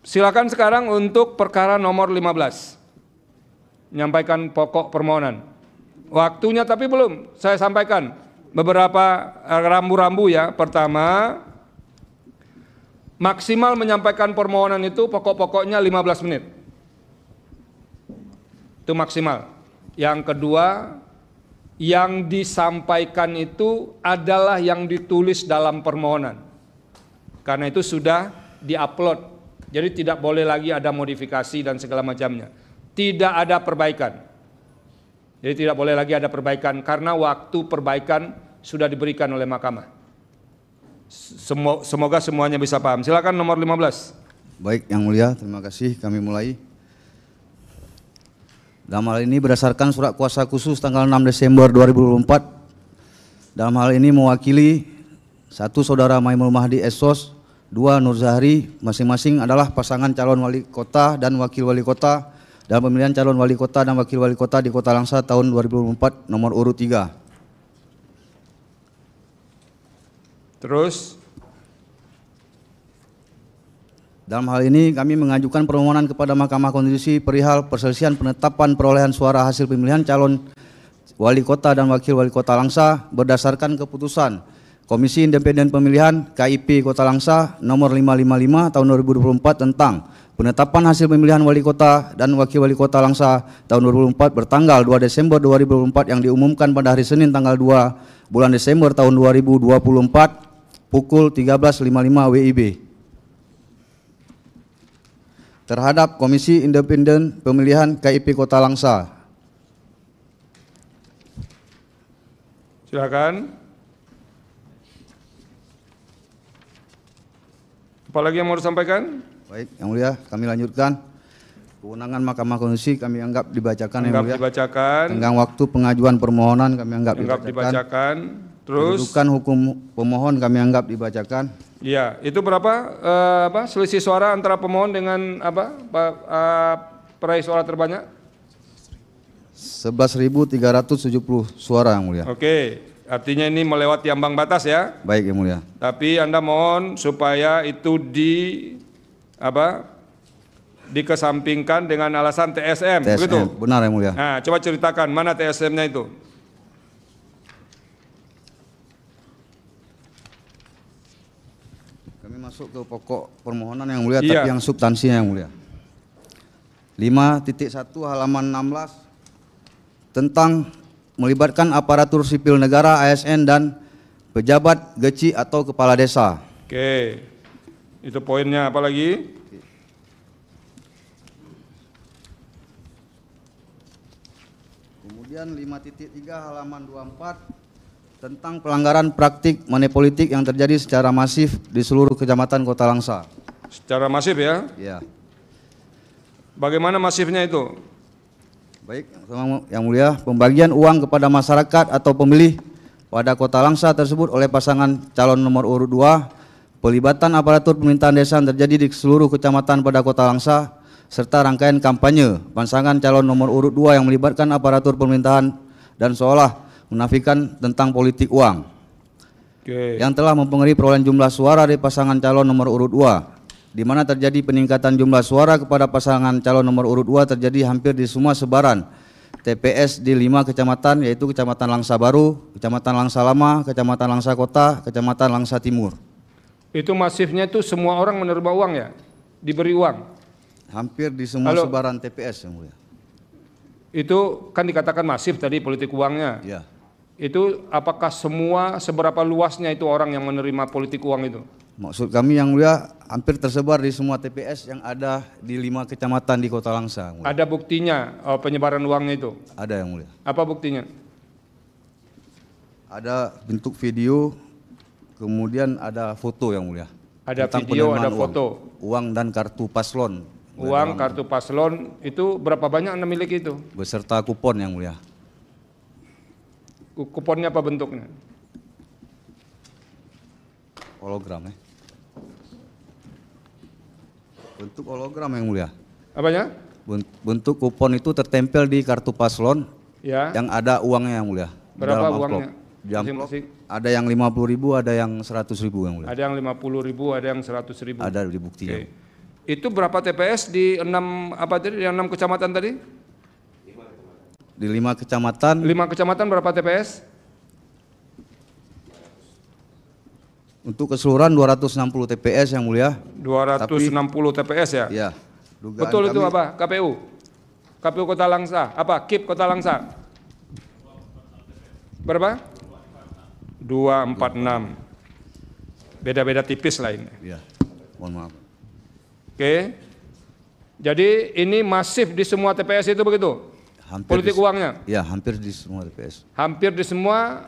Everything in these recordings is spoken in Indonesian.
Silakan sekarang untuk perkara nomor 15. Menyampaikan pokok permohonan. Waktunya tapi belum, saya sampaikan beberapa rambu-rambu ya. Pertama, maksimal menyampaikan permohonan itu pokok-pokoknya 15 menit. Itu maksimal. Yang kedua, yang disampaikan itu adalah yang ditulis dalam permohonan. Karena itu sudah diupload. Jadi tidak boleh lagi ada modifikasi dan segala macamnya. Tidak ada perbaikan. Jadi tidak boleh lagi ada perbaikan karena waktu perbaikan sudah diberikan oleh mahkamah. Semoga semuanya bisa paham. Silakan nomor 15. Baik, Yang Mulia, terima kasih. Kami mulai. Dalam hal ini berdasarkan surat kuasa khusus tanggal 6 Desember 2024, dalam hal ini mewakili 1 Saudara Maimul Mahdi Esos, 2 Nur Zahri, masing-masing adalah pasangan calon wali kota dan wakil wali kota dalam pemilihan calon wali kota dan wakil wali kota di Kota Langsa tahun 2024 nomor urut 3. Terus, dalam hal ini kami mengajukan permohonan kepada Mahkamah Konstitusi perihal perselisihan penetapan perolehan suara hasil pemilihan calon wali kota dan wakil wali kota Langsa berdasarkan keputusan Komisi Independen Pemilihan KIP Kota Langsa nomor 555 tahun 2024 tentang penetapan hasil pemilihan wali kota dan wakil wali kota Langsa tahun 2024 bertanggal 2 Desember 2024 yang diumumkan pada hari Senin tanggal 2 bulan Desember tahun 2024 pukul 13.55 WIB. Terhadap Komisi Independen Pemilihan KIP Kota Langsa. silakan. Apalagi yang mau disampaikan? Baik, Yang Mulia, kami lanjutkan. Kewenangan Mahkamah Konstitusi kami anggap dibacakan, Yang Mulia. Dibacakan. Tenggang waktu pengajuan permohonan kami anggap dibacakan. Terus, kedudukan hukum pemohon kami anggap dibacakan. iya, itu berapa selisih suara antara pemohon dengan peraih suara terbanyak? 11.370 suara, Yang Mulia. Oke, artinya ini melewati ambang batas ya. Baik, Yang Mulia. Tapi Anda mohon supaya itu dikesampingkan dengan alasan TSM, begitu? Benar, Yang Mulia. Nah, coba ceritakan mana TSM-nya itu? Kami masuk ke pokok permohonan, Yang Mulia, Iya. tapi yang substansinya, Yang Mulia. 5.1 halaman 16 tentang melibatkan aparatur sipil negara ASN dan pejabat geci atau kepala desa. Oke, itu poinnya apa lagi? Kemudian 5.3 halaman 24 tentang pelanggaran praktik money politik yang terjadi secara masif di seluruh kecamatan Kota Langsa. Secara masif ya? Ya. Bagaimana masifnya itu? Baik, Yang Mulia, pembagian uang kepada masyarakat atau pemilih pada Kota Langsa tersebut oleh pasangan calon nomor urut 2, pelibatan aparatur pemerintahan desa yang terjadi di seluruh kecamatan pada Kota Langsa, serta rangkaian kampanye pasangan calon nomor urut 2 yang melibatkan aparatur pemerintahan dan seolah menafikan tentang politik uang. Oke. Yang telah mempengaruhi perolehan jumlah suara dari pasangan calon nomor urut 2. Di mana terjadi peningkatan jumlah suara kepada pasangan calon nomor urut 2 terjadi hampir di semua sebaran TPS di 5 kecamatan, yaitu Kecamatan Langsa Baru, Kecamatan Langsa Lama, Kecamatan Langsa Kota, Kecamatan Langsa Timur. Itu masifnya itu semua orang menerima uang ya? Diberi uang? Hampir di semua sebaran TPS, Yang Mulia. Itu kan dikatakan masif tadi politik uangnya. Ya. Itu apakah seberapa luasnya itu orang yang menerima politik uang itu? Maksud kami, Yang Mulia, hampir tersebar di semua TPS yang ada di 5 kecamatan di Kota Langsa, Yang Mulia. Ada buktinya penyebaran uangnya itu? Ada, Yang Mulia. Apa buktinya? Ada bentuk video, kemudian ada foto, Yang Mulia. Ada tentang video, ada penerimaan foto. Uang dan kartu paslon. Uang, kartu paslon, itu berapa banyak Anda miliki itu? Beserta kupon, Yang Mulia. Kuponnya apa bentuknya? Hologram, bentuk hologram, Yang Mulia. Apanya? Bentuk kupon itu tertempel di kartu paslon Ya. yang ada uangnya, Yang Mulia. Berapa uangnya? Di amplop Masing-masing? ada yang 50.000, ada yang 100.000, Yang Mulia. Ada yang 50.000, ada yang 100.000. Ada di buktinya. Oke. Itu berapa TPS di 6 apa tadi? Yang 6 kecamatan tadi? Di 5 kecamatan. 5 kecamatan berapa TPS? Untuk keseluruhan 260 TPS yang mulia. 260 TPS ya? Ya. Betul itu apa? KPU? KPU Kota Langsa, apa? KIP Kota Langsa? Berapa? 246. Beda-beda tipis lah ini. Ya, mohon maaf. Oke. Jadi ini masif di semua TPS itu begitu? Politik uangnya? Ya, hampir di semua TPS. Hampir di semua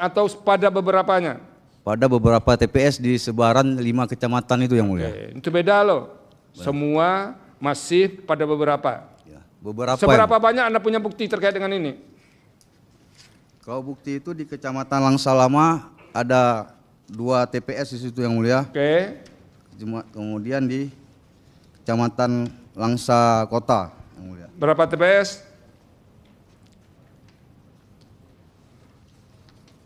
atau pada beberapanya? Pada beberapa TPS di sebaran 5 kecamatan itu yang mulia. Oke, itu beda loh. Semua masif pada beberapa. Ya, beberapa. Seberapa banyak Anda punya bukti terkait dengan ini? Kalau bukti itu di Kecamatan Langsa Lama ada 2 TPS di situ yang mulia. Oke. Kemudian di Kecamatan Langsa Kota yang mulia. Berapa TPS?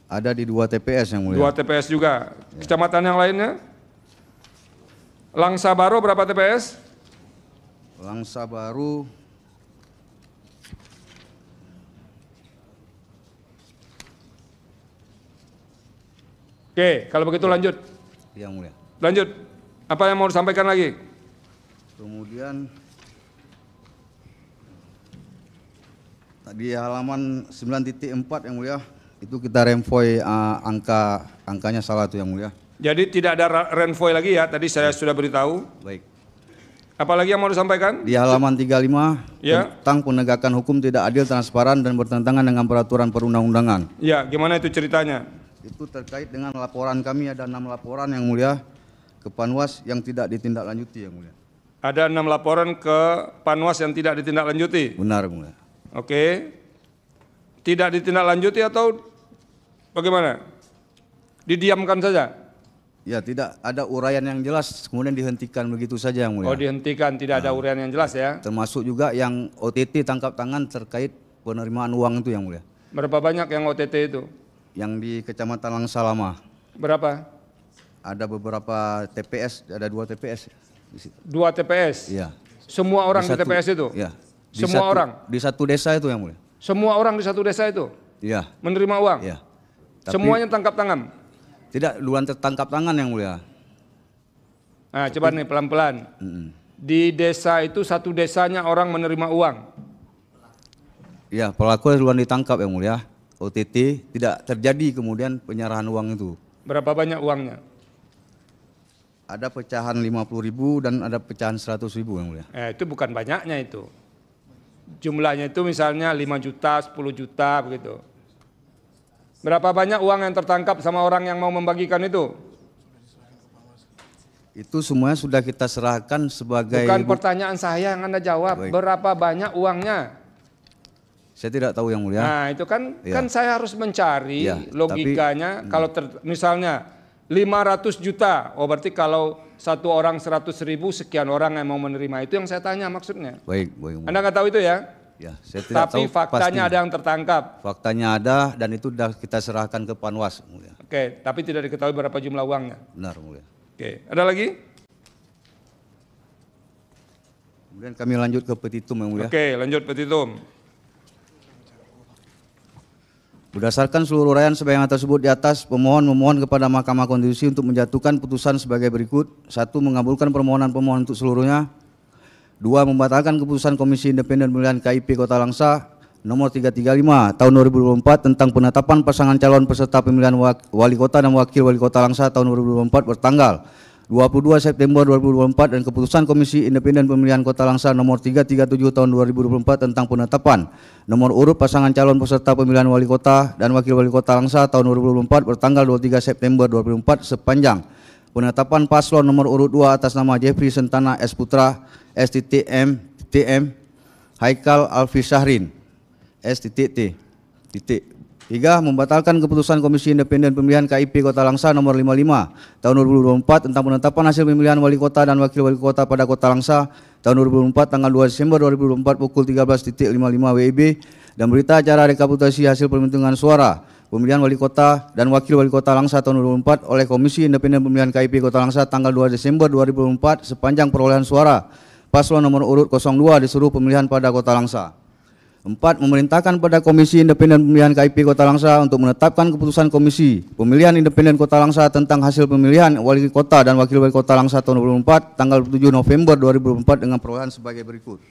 Ada di 2 TPS yang mulia. 2 TPS juga. Kecamatan yang lainnya? Langsa Baru berapa TPS? Langsa Baru Oke, kalau begitu lanjut. yang mulia. Lanjut. Apa yang mau disampaikan lagi? Kemudian di halaman 9.4 yang mulia, itu kita renvoy angkanya salah tuh yang mulia. Jadi tidak ada renvoy lagi ya, tadi saya sudah beritahu. Baik. Apalagi yang mau disampaikan? Di halaman 35 Ya. tentang penegakan hukum tidak adil, transparan dan bertentangan dengan peraturan perundang-undangan. Ya, gimana itu ceritanya? Itu terkait dengan laporan kami, ada 6 laporan yang mulia ke Panwas yang tidak ditindaklanjuti yang mulia. Ada 6 laporan ke Panwas yang tidak ditindaklanjuti. Benar mulia. Oke. Tidak ditindaklanjuti atau bagaimana? Didiamkan saja? Ya, tidak ada uraian yang jelas, kemudian dihentikan begitu saja yang mulia. Oh, dihentikan, tidak ada uraian yang jelas ya. Termasuk juga yang OTT tangkap tangan terkait penerimaan uang itu yang mulia. Berapa banyak yang OTT itu? Yang di Kecamatan Langsa Lama. Berapa? Ada beberapa TPS, ada 2 TPS di situ. 2 TPS? Iya. Semua orang di TPS itu? Iya. Semua orang? Di satu desa itu yang mulia. Semua orang di satu desa itu? Iya. Menerima uang? Iya. Semuanya tangkap tangan? Tidak, duluan tertangkap tangan yang mulia. Nah, coba nih pelan-pelan. Di desa itu satu desanya orang menerima uang? Iya, pelaku duluan ditangkap yang mulia. OTT tidak terjadi kemudian penyerahan uang itu. Berapa banyak uangnya? Ada pecahan 50.000 dan ada pecahan 100.000 yang mulia. Itu bukan banyaknya itu. Jumlahnya itu misalnya 5 juta, 10 juta begitu. Berapa banyak uang yang tertangkap sama orang yang mau membagikan itu? Itu semuanya sudah kita serahkan sebagai... Bukan pertanyaan saya yang Anda jawab. Baik. Berapa banyak uangnya? Saya tidak tahu yang mulia. Nah itu kan Ya. kan saya harus mencari Ya, logikanya. Kalau misalnya 500 juta, oh berarti kalau satu orang 100.000 sekian orang yang mau menerima, itu yang saya tanya maksudnya. Baik, baik. Anda nggak tahu itu ya? Ya, saya tidak Tapi tahu faktanya pastinya. ada yang tertangkap. Faktanya ada dan itu sudah kita serahkan ke Panwas mulia. Oke, tapi tidak diketahui berapa jumlah uangnya. Benar mulia. Oke, ada lagi? Kemudian kami lanjut ke petitum yang mulia. Oke, lanjut petitum. Berdasarkan seluruh uraian sebagaimana tersebut di atas, pemohon memohon kepada Mahkamah Konstitusi untuk menjatuhkan putusan sebagai berikut. 1. Mengabulkan permohonan pemohon untuk seluruhnya. 2. Membatalkan keputusan Komisi Independen Pemilihan KIP Kota Langsa nomor 335 tahun 2024 tentang penetapan pasangan calon peserta pemilihan wali kota dan wakil wali kota Langsa tahun 2024 bertanggal 22 September 2024 dan keputusan Komisi Independen Pemilihan Kota Langsa nomor 337 tahun 2024 tentang penetapan nomor urut pasangan calon peserta pemilihan wali kota dan wakil wali kota Langsa tahun 2024 bertanggal 23 September 2024 sepanjang penetapan paslon nomor urut 2 atas nama Jeffrey Sentana S. Putra S.T.M. Haikal Alfi Syahrin S.T. 3. Membatalkan keputusan Komisi Independen Pemilihan KIP Kota Langsa nomor 55 tahun 2024 tentang penetapan hasil pemilihan wali kota dan wakil wali kota pada Kota Langsa tahun 2024 tanggal 2 Desember 2024 pukul 13.55 WIB dan berita acara rekapitulasi hasil penghitungan suara Pemilihan Wali Kota dan Wakil Wali Kota Langsa tahun 2004 oleh Komisi Independen Pemilihan KIP Kota Langsa tanggal 2 Desember 2004 sepanjang perolehan suara paslon nomor urut 02 di seluruh pemilihan pada Kota Langsa. 4. Memerintahkan pada Komisi Independen Pemilihan KIP Kota Langsa untuk menetapkan keputusan Komisi Pemilihan Independen Kota Langsa tentang hasil pemilihan Wali Kota dan Wakil Wali Kota Langsa tahun 2004 tanggal 7 November 2004 dengan perolehan sebagai berikut.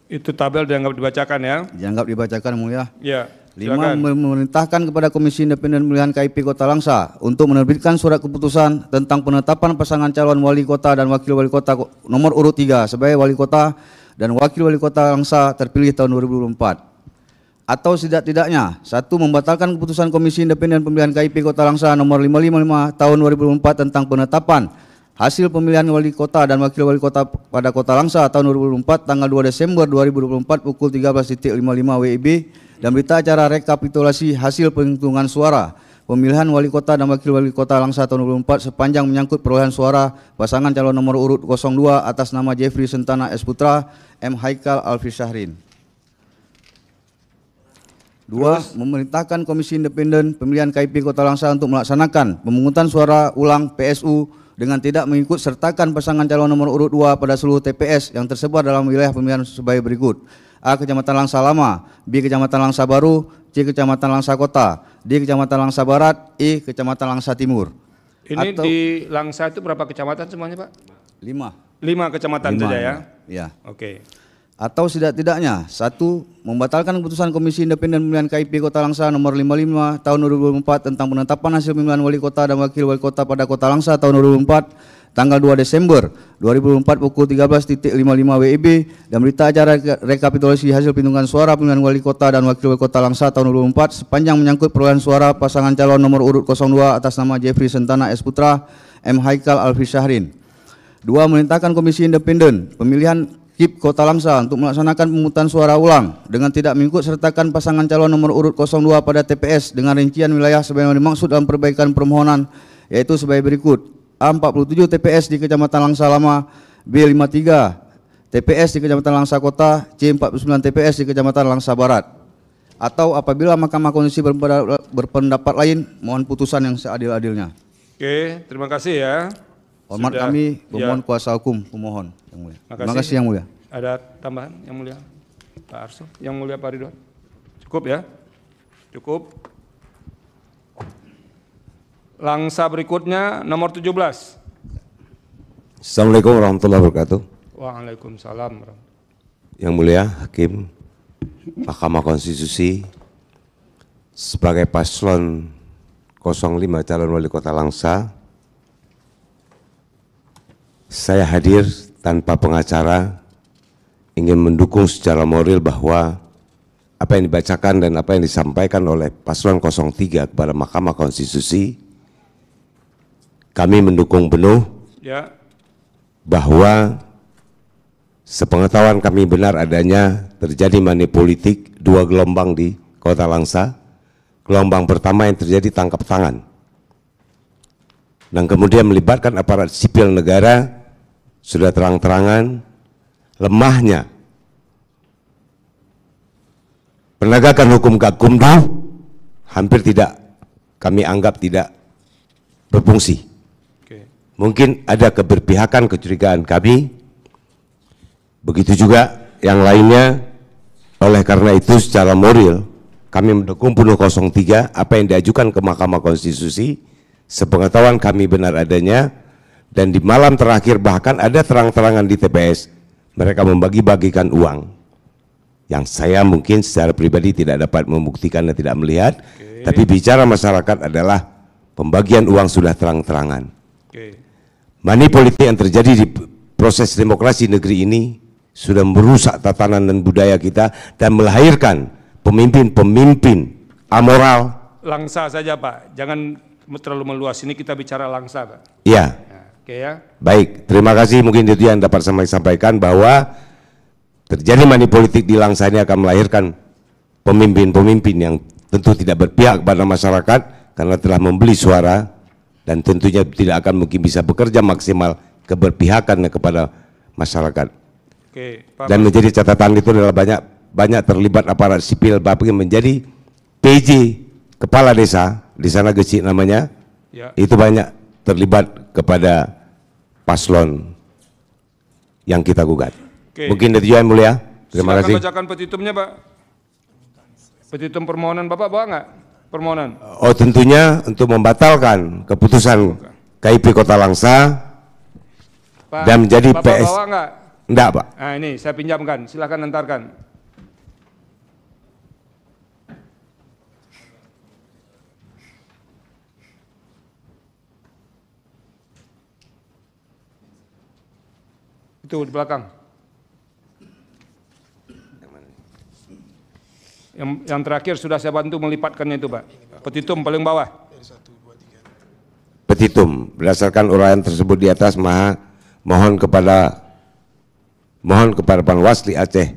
Itu tabel dianggap dibacakan ya? Dianggap dibacakan, Mulia. Ya. 5. Memerintahkan kepada Komisi Independen Pemilihan KIP Kota Langsa untuk menerbitkan surat keputusan tentang penetapan pasangan calon Wali Kota dan Wakil Wali Kota nomor urut 3 sebagai Wali Kota dan Wakil Wali Kota Langsa terpilih tahun 2004. Atau setidak-tidaknya, 1. Membatalkan keputusan Komisi Independen Pemilihan KIP Kota Langsa nomor 555 tahun 2004 tentang penetapan hasil pemilihan Wali Kota dan Wakil Wali Kota pada Kota Langsa tahun 2004 tanggal 2 Desember 2024 pukul 13.55 WIB dan berita acara rekapitulasi hasil penghitungan suara pemilihan Wali Kota dan Wakil Wali Kota Langsa tahun 2004 sepanjang menyangkut perolehan suara pasangan calon nomor urut 02 atas nama Jeffrey Sentana S. Putra, M. Haikal Alfi Syahrin. 2. Memerintahkan Komisi Independen Pemilihan KIP Kota Langsa untuk melaksanakan pemungutan suara ulang PSU dengan tidak mengikut sertakan pasangan calon nomor urut 2 pada seluruh TPS yang tersebar dalam wilayah pemilihan sebagai berikut. A. Kecamatan Langsa Lama, B. Kecamatan Langsa Baru, C. Kecamatan Langsa Kota, D. Kecamatan Langsa Barat, E. Kecamatan Langsa Timur. Ini di Langsa itu berapa kecamatan semuanya, Pak? 5. 5 kecamatan saja ya? Ya. Oke. Atau setidak-tidaknya, 1. Membatalkan keputusan Komisi Independen Pemilihan KIP Kota Langsa nomor 55 tahun 2004 tentang penetapan hasil pemilihan Wali Kota dan Wakil Wali Kota pada Kota Langsa tahun 2004 tanggal 2 Desember 2004 pukul 13.55 WIB dan berita acara rekapitulasi hasil penghitungan suara pemilihan Wali Kota dan Wakil Wali Kota Langsa tahun 2004 sepanjang menyangkut perolehan suara pasangan calon nomor urut 02 atas nama Jeffrey Sentana S. Putra, M. Haikal Alfi Syahrin. 2. Memerintahkan Komisi Independen Pemilihan KIP Kota Langsa untuk melaksanakan pemungutan suara ulang dengan tidak mengikut sertakan pasangan calon nomor urut 02 pada TPS dengan rincian wilayah sebagaimana dimaksud dalam perbaikan permohonan yaitu sebagai berikut. A. 47 TPS di Kecamatan Langsa Lama, B. 53 TPS di Kecamatan Langsa Kota, C. 49 TPS di Kecamatan Langsa Barat. Atau apabila Mahkamah Konstitusi berpendapat lain, mohon putusan yang seadil-adilnya. Oke, terima kasih ya. Hormat kami pemohon kuasa hukum pemohon yang mulia. Terima kasih yang mulia. Ada tambahan yang mulia Pak Arso, yang mulia Pak Ridwan. Cukup ya? Cukup. Langsa berikutnya nomor 17. Assalamualaikum warahmatullahi wabarakatuh. Waalaikumsalam. Yang mulia Hakim Mahkamah Konstitusi, sebagai paslon 05 calon Wali Kota Langsa, saya hadir tanpa pengacara ingin mendukung secara moral bahwa apa yang dibacakan dan apa yang disampaikan oleh paslon 03 kepada Mahkamah Konstitusi, kami mendukung penuh Ya. bahwa sepengetahuan kami benar adanya terjadi money politik 2 gelombang di Kota Langsa. Gelombang pertama yang terjadi tangkap tangan dan kemudian melibatkan aparat sipil negara, sudah terang-terangan lemahnya penegakan hukum Gakumdu hampir tidak, kami anggap tidak berfungsi. Mungkin ada keberpihakan, kecurigaan kami, begitu juga yang lainnya. Oleh karena itu secara moral kami mendukung penuh 03 apa yang diajukan ke Mahkamah Konstitusi, sepengetahuan kami benar adanya. Dan di malam terakhir bahkan ada terang-terangan di TPS mereka membagi-bagikan uang yang saya mungkin secara pribadi tidak dapat membuktikan dan tidak melihat. Tapi bicara masyarakat adalah pembagian uang sudah terang-terangan. Money politik yang terjadi di proses demokrasi negeri ini sudah merusak tatanan dan budaya kita dan melahirkan pemimpin-pemimpin amoral. Langsa saja Pak, jangan terlalu meluas, ini kita bicara Langsa Pak. Iya. Ya, oke ya. Baik, terima kasih, mungkin itu yang dapat saya sampaikan bahwa terjadi money politik di Langsa ini akan melahirkan pemimpin-pemimpin yang tentu tidak berpihak kepada masyarakat karena telah membeli suara dan tentunya tidak akan mungkin bisa bekerja maksimal keberpihakan kepada masyarakat. Oke, Pak. Dan menjadi catatan itu adalah banyak terlibat aparat sipil, bahkan menjadi PJ kepala desa, di sana Gecik namanya, Ya. itu banyak terlibat kepada paslon yang kita gugat. Oke. Mungkin itu yang mulia. Terima Silakan kasih. bacakan petitumnya, Pak. Petitum permohonan Bapak bawa nggak? Permohonan. Oh, tentunya untuk membatalkan keputusan KIP Kota Langsa Pak, dan menjadi Bapak PS. bawa nggak? Enggak, Pak. Nah ini saya pinjamkan, silakan antarkan. Itu di belakang. Yang terakhir sudah saya bantu melipatkannya itu, Pak. Petitum paling bawah. Petitum berdasarkan uraian tersebut di atas mohon kepada Panwasli Aceh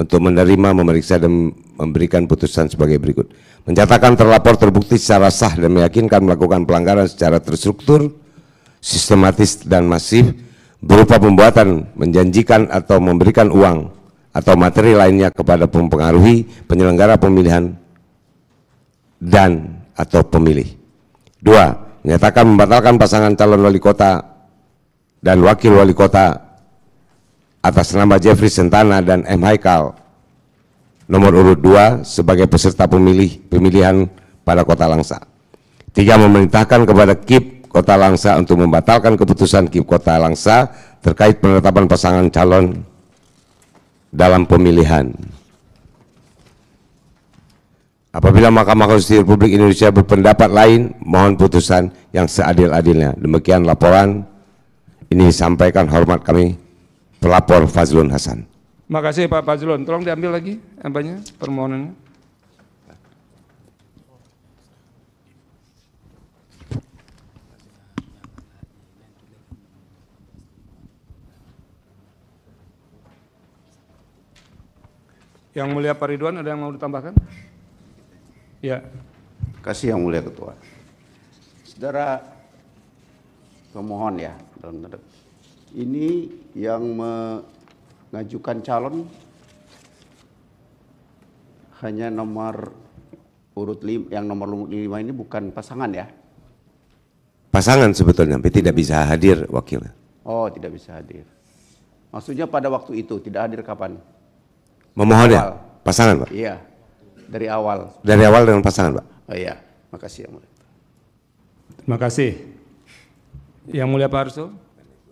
untuk menerima, memeriksa dan memberikan putusan sebagai berikut. Menyatakan terlapor terbukti secara sah dan meyakinkan melakukan pelanggaran secara terstruktur, sistematis dan masif berupa pembuatan, menjanjikan atau memberikan uang atau materi lainnya kepada mempengaruhi penyelenggara pemilihan dan atau pemilih. 2. Menyatakan membatalkan pasangan calon wali kota dan wakil wali kota atas nama Jeffrey Sentana dan M. Haikal nomor urut 2 sebagai peserta pemilihan pada Kota Langsa. 3. Memerintahkan kepada KIP Kota Langsa untuk membatalkan keputusan KIP Kota Langsa terkait penetapan pasangan calon dalam pemilihan. Apabila Mahkamah Konstitusi Republik Indonesia berpendapat lain, mohon putusan yang seadil-adilnya. Demikian laporan ini disampaikan hormat kami, pelapor Fazlun Hasan. Terima kasih Pak Fazlun. Tolong diambil lagi apanya, permohonannya. Yang mulia Pak Ridwan, ada yang mau ditambahkan? Ya. Kasih yang mulia Ketua. Saudara pemohon ya, ini yang mengajukan calon hanya nomor urut 5, yang nomor 5 ini bukan pasangan ya? Pasangan sebetulnya, tapi tidak bisa hadir wakilnya. Oh, tidak bisa hadir. Maksudnya pada waktu itu tidak hadir kapan? Memohon ya? Awal. Pasangan, Pak? Iya, dari awal. Dari awal dengan pasangan, Pak? Oh iya, makasih yang mulia. Terima kasih. Yang mulia Pak Arsul,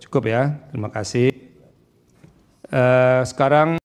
cukup ya. Terima kasih. Sekarang